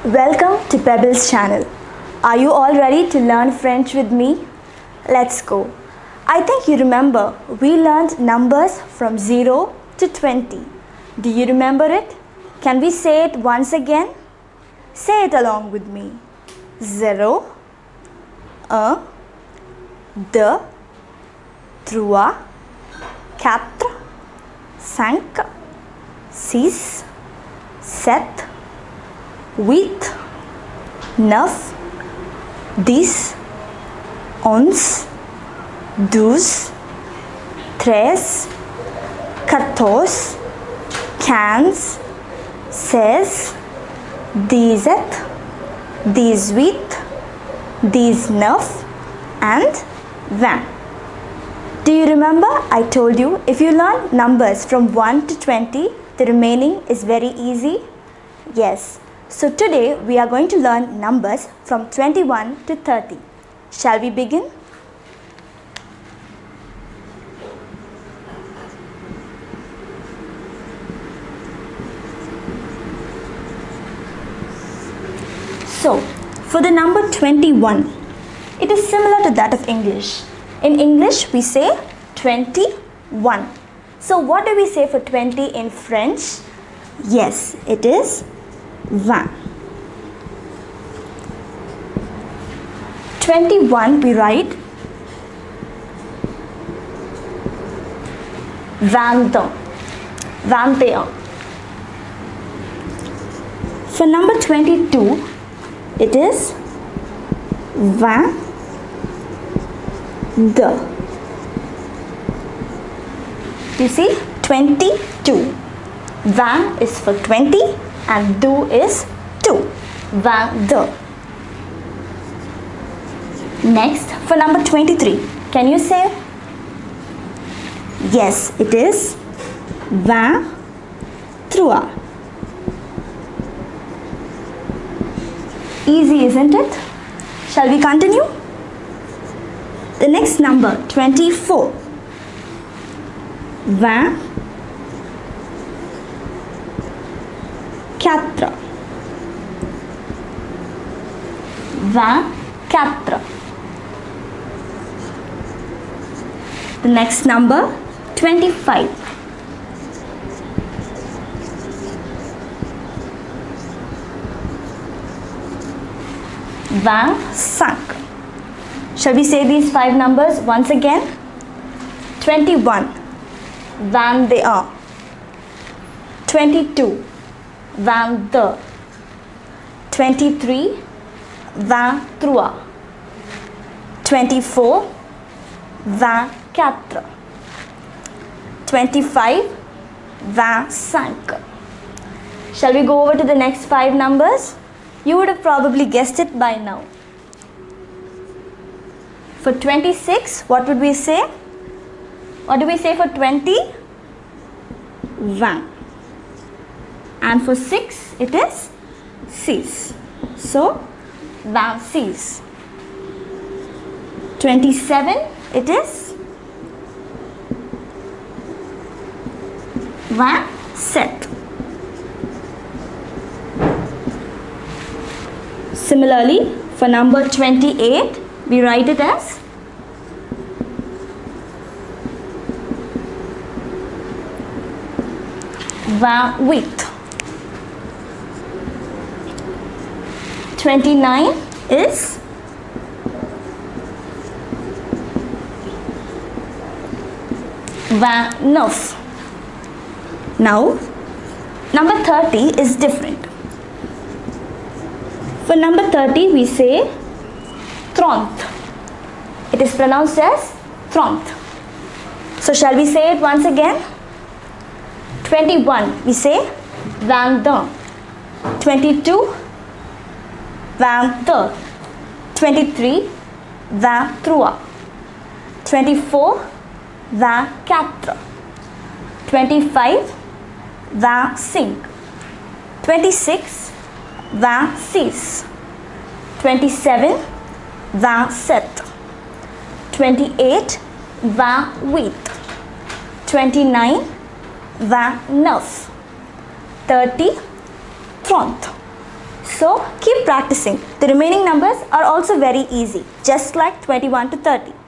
Welcome to Pebbles channel. Are you all ready to learn French with me? Let's go. I think you remember we learned numbers from 0 to 20. Do you remember it? Can we say it once again? Say it along with me. 0, 1, 2, 3, 4, 5, 6, 7, 8, 9, 10, 11, 12, 13, 14, 15, 16, 17, 18, 19 and 20. Do you remember I told you if you learn numbers from 1 to 20, the remaining is very easy? Yes. So today we are going to learn numbers from 21 to 30. Shall we begin? So, for the number 21, it is similar to that of English. In English, we say 21. So, what do we say for 20 in French? Yes, it is 20. 21, we write 21. 21. For number 22, it is 22. You see, 22. 20 is for 20 and 2 is 2. 22. Next, for number 23, can you say? Yes, it is 23. Easy, isn't it? Shall we continue? The next number, 24. 24. 24. The next number, 25. 25. Shall we say these 5 numbers once again? 21. 21. 22. 22. 23. 23. 24. 24. 25. 25. Shall we go over to the next 5 numbers? You would have probably guessed it by now. For 26, what would we say? What do we say for 20? 1. And for 6, it is 6. So, 26. 27, it is 27. Similarly, for number 28, we write it as 28. 29 is 29. Now, number 30 is different. For number 30, we say 30. It is pronounced as 30. So, shall we say it once again? 21, we say 22. 22, 22. 23, 23. 24, 24. 25, 25. 26, 26. 27, 27. 28, 28. 29, 29. 30, 30. So keep practicing. The remaining numbers are also very easy, just like 21 to 30.